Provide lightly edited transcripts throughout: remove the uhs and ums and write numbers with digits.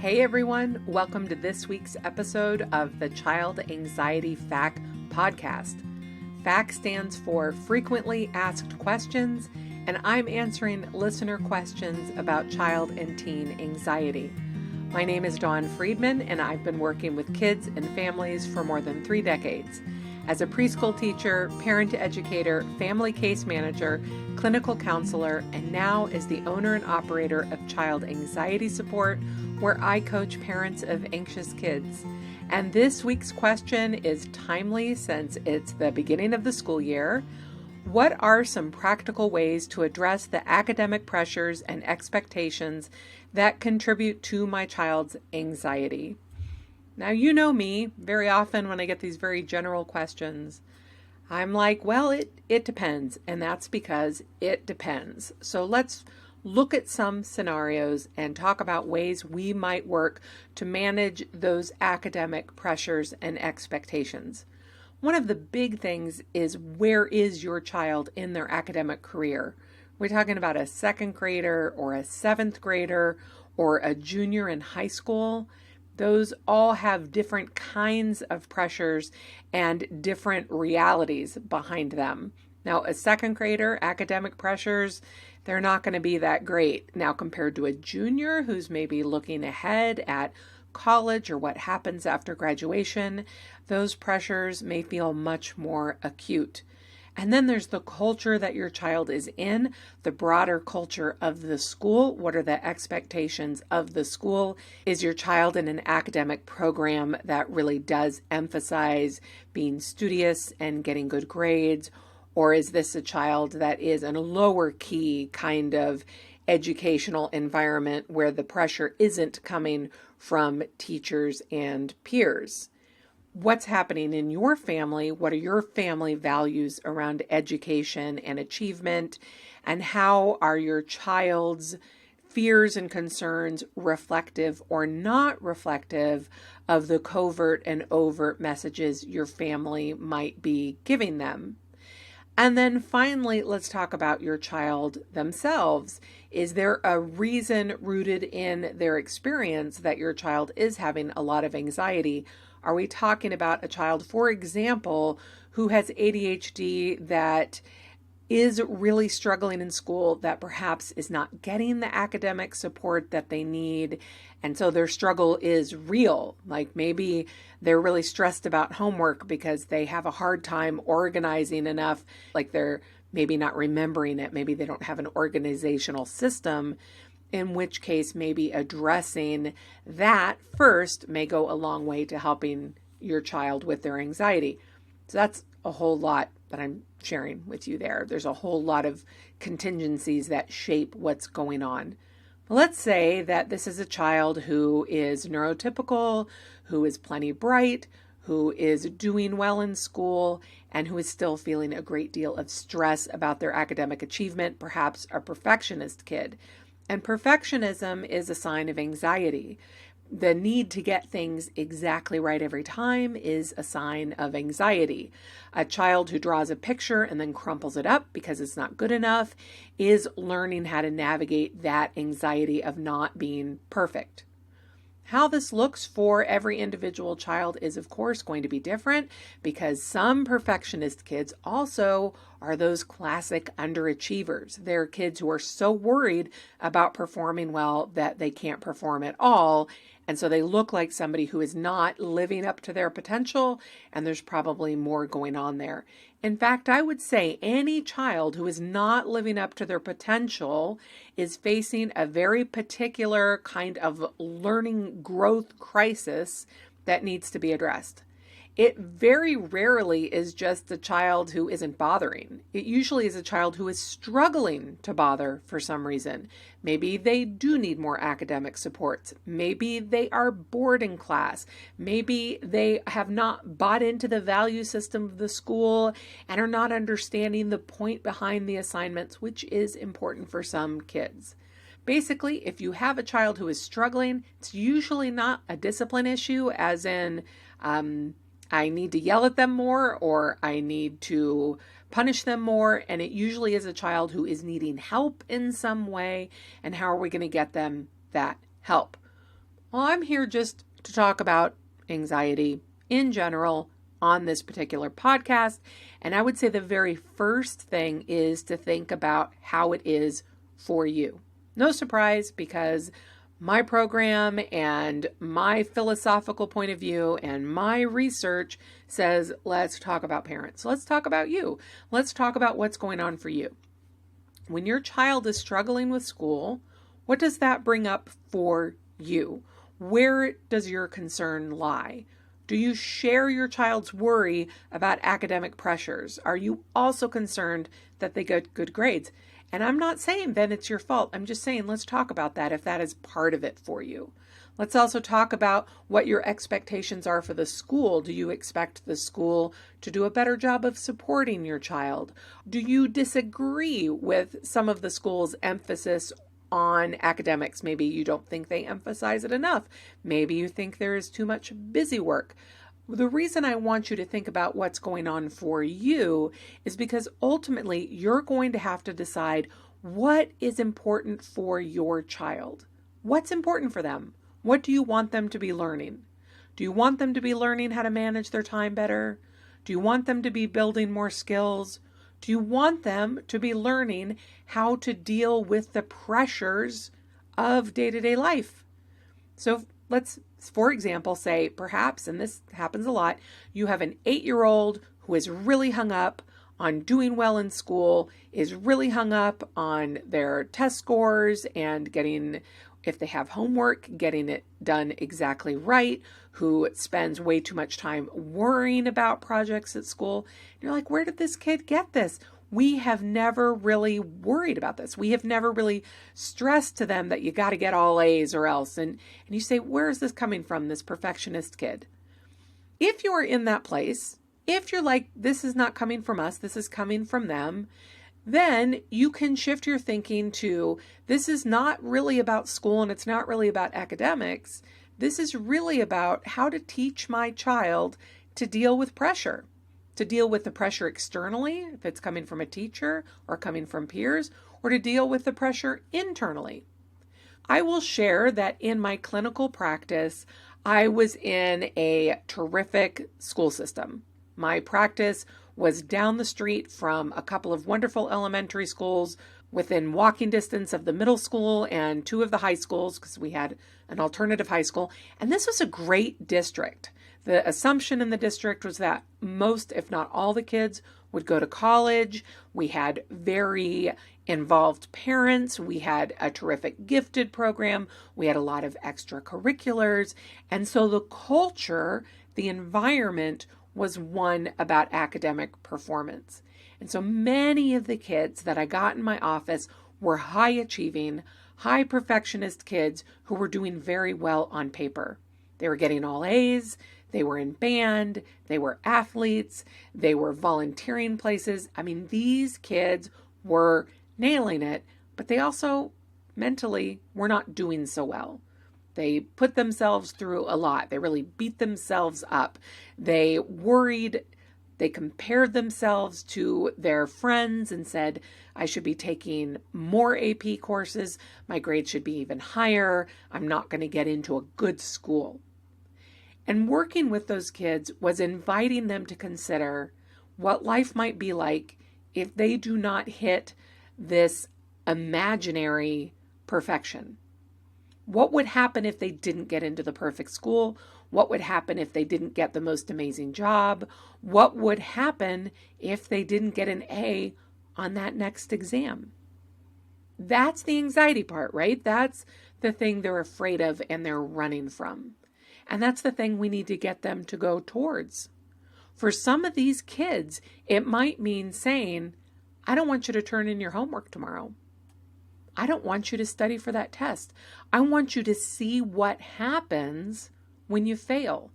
Hey everyone, welcome to this week's episode of the Child Anxiety FAQ podcast. FAQ stands for Frequently Asked Questions, and I'm answering listener questions about child and teen anxiety. My name is Dawn Friedman, and I've been working with kids and families for more than 3 decades. As a preschool teacher, parent educator, family case manager, clinical counselor, and now as the owner and operator of Child Anxiety Support, where I coach parents of anxious kids. And this week's question is timely since it's the beginning of the school year. What are some practical ways to address the academic pressures and expectations that contribute to my child's anxiety? Now, you know me, very often when I get these very general questions, I'm like, well, it depends. And that's because it depends. So let's look at some scenarios and talk about ways we might work to manage those academic pressures and expectations. One of the big things is, where is your child in their academic career? We're talking about a second grader or a seventh grader or a junior in high school. Those all have different kinds of pressures and different realities behind them. Now, a second grader, academic pressures, they're not going to be that great. Now, compared to a junior who's maybe looking ahead at college or what happens after graduation, those pressures may feel much more acute. And then there's the culture that your child is in, the broader culture of the school. What are the expectations of the school? Is your child in an academic program that really does emphasize being studious and getting good grades? Or is this a child that is in a lower key kind of educational environment where the pressure isn't coming from teachers and peers? What's happening in your family? What are your family values around education and achievement? And how are your child's fears and concerns reflective or not reflective of the covert and overt messages your family might be giving them? And then finally, let's talk about your child themselves. Is there a reason rooted in their experience that your child is having a lot of anxiety? Are we talking about a child, for example, who has ADHD that is really struggling in school, that perhaps is not getting the academic support that they need, and so their struggle is real? Like maybe they're really stressed about homework because they have a hard time organizing enough, like they're maybe not remembering it, maybe they don't have an organizational system, in which case maybe addressing that first may go a long way to helping your child with their anxiety. So that's a whole lot that I'm sharing with you there. There's a whole lot of contingencies that shape what's going on. Let's say that this is a child who is neurotypical, who is plenty bright, who is doing well in school, and who is still feeling a great deal of stress about their academic achievement, perhaps a perfectionist kid. And perfectionism is a sign of anxiety. The need to get things exactly right every time is a sign of anxiety. A child who draws a picture and then crumples it up because it's not good enough is learning how to navigate that anxiety of not being perfect. How this looks for every individual child is, of course, going to be different, because some perfectionist kids also are those classic underachievers. They're kids who are so worried about performing well that they can't perform at all. And so they look like somebody who is not living up to their potential, and there's probably more going on there. In fact, I would say any child who is not living up to their potential is facing a very particular kind of learning growth crisis that needs to be addressed. It very rarely is just a child who isn't bothering. It usually is a child who is struggling to bother for some reason. Maybe they do need more academic supports. Maybe they are bored in class. Maybe they have not bought into the value system of the school and are not understanding the point behind the assignments, which is important for some kids. Basically, if you have a child who is struggling, it's usually not a discipline issue, as in, I need to yell at them more, or I need to punish them more. And it usually is a child who is needing help in some way. And how are we going to get them that help? Well, I'm here just to talk about anxiety in general on this particular podcast. And I would say the very first thing is to think about how it is for you. No surprise, because my program and my philosophical point of view and my research says, let's talk about parents. Let's talk about you. Let's talk about what's going on for you. When your child is struggling with school, what does that bring up for you? Where does your concern lie? Do you share your child's worry about academic pressures? Are you also concerned that they get good grades? And I'm not saying then it's your fault. I'm just saying let's talk about that if that is part of it for you. Let's also talk about what your expectations are for the school. Do you expect the school to do a better job of supporting your child? Do you disagree with some of the school's emphasis on academics? Maybe you don't think they emphasize it enough. Maybe you think there is too much busy work. The reason I want you to think about what's going on for you is because ultimately you're going to have to decide what is important for your child. What's important for them? What do you want them to be learning? Do you want them to be learning how to manage their time better? Do you want them to be building more skills? Do you want them to be learning how to deal with the pressures of day-to-day life? So let's, for example, say perhaps, and this happens a lot, you have an 8-year-old who is really hung up on doing well in school, is really hung up on their test scores and getting, if they have homework, getting it done exactly right, who spends way too much time worrying about projects at school. And you're like, where did this kid get this? We have never really worried about this. We have never really stressed to them that you got to get all A's or else. And you say, where is this coming from, this perfectionist kid? If you're in that place, if you're like, this is not coming from us, this is coming from them, then you can shift your thinking to, this is not really about school and it's not really about academics. This is really about how to teach my child to deal with pressure, to deal with the pressure externally, if it's coming from a teacher or coming from peers, or to deal with the pressure internally. I will share that in my clinical practice, I was in a terrific school system. My practice was down the street from a couple of wonderful elementary schools, within walking distance of the middle school and 2 of the high schools, because we had an alternative high school. And this was a great district. The assumption in the district was that most, if not all, the kids would go to college. We had very involved parents. We had a terrific gifted program. We had a lot of extracurriculars. And so the culture, the environment, was one about academic performance. And so many of the kids that I got in my office were high achieving, high perfectionist kids who were doing very well on paper. They were getting all A's, they were in band, they were athletes, they were volunteering places. I mean, these kids were nailing it, but they also mentally were not doing so well. They put themselves through a lot. They really beat themselves up. They worried. They compared themselves to their friends and said, I should be taking more AP courses. My grades should be even higher. I'm not going to get into a good school. And working with those kids was inviting them to consider what life might be like if they do not hit this imaginary perfection. What would happen if they didn't get into the perfect school? What would happen if they didn't get the most amazing job? What would happen if they didn't get an A on that next exam? That's the anxiety part, right? That's the thing they're afraid of and they're running from. And that's the thing we need to get them to go towards. For some of these kids, it might mean saying, I don't want you to turn in your homework tomorrow. I don't want you to study for that test. I want you to see what happens when you fail.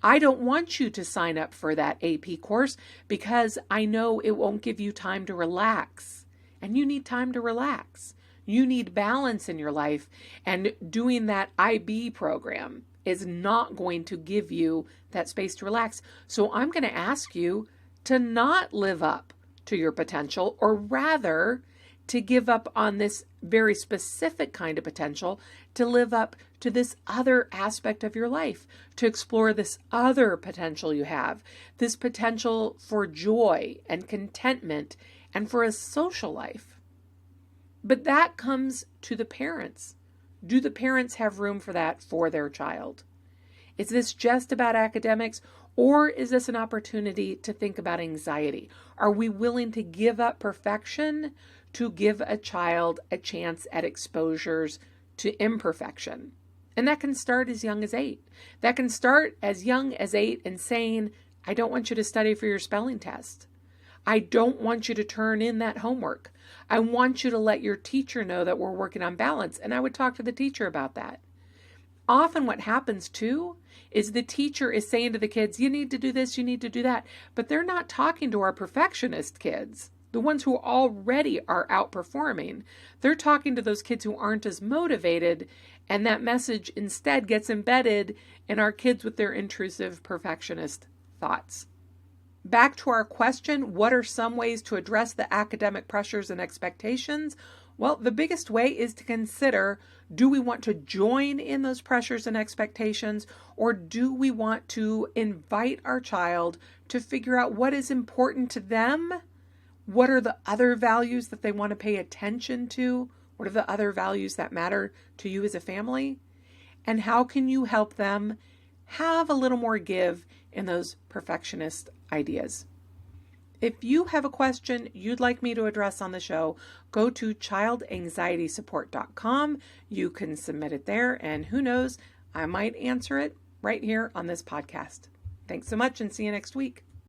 I don't want you to sign up for that AP course because I know it won't give you time to relax. And you need time to relax. You need balance in your life. And doing that IB program is not going to give you that space to relax. So I'm going to ask you to not live up to your potential, or rather to give up on this very specific kind of potential to live up to this other aspect of your life, to explore this other potential you have, this potential for joy and contentment and for a social life. But that comes to the parents. Do the parents have room for that for their child? Is this just about academics, or is this an opportunity to think about anxiety? Are we willing to give up perfection to give a child a chance at exposures to imperfection? And that can start as young as 8. That can start as young as 8 and saying, I don't want you to study for your spelling test. I don't want you to turn in that homework. I want you to let your teacher know that we're working on balance. And I would talk to the teacher about that. Often what happens too is the teacher is saying to the kids, you need to do this, you need to do that. But they're not talking to our perfectionist kids, the ones who already are outperforming. They're talking to those kids who aren't as motivated, and that message instead gets embedded in our kids with their intrusive perfectionist thoughts. Back to our question, what are some ways to address the academic pressures and expectations? Well, the biggest way is to consider, do we want to join in those pressures and expectations, or do we want to invite our child to figure out what is important to them? What are the other values that they want to pay attention to? What are the other values that matter to you as a family? And how can you help them have a little more give in those perfectionist ideas? If you have a question you'd like me to address on the show, go to childanxietysupport.com. You can submit it there, and who knows, I might answer it right here on this podcast. Thanks so much, and see you next week.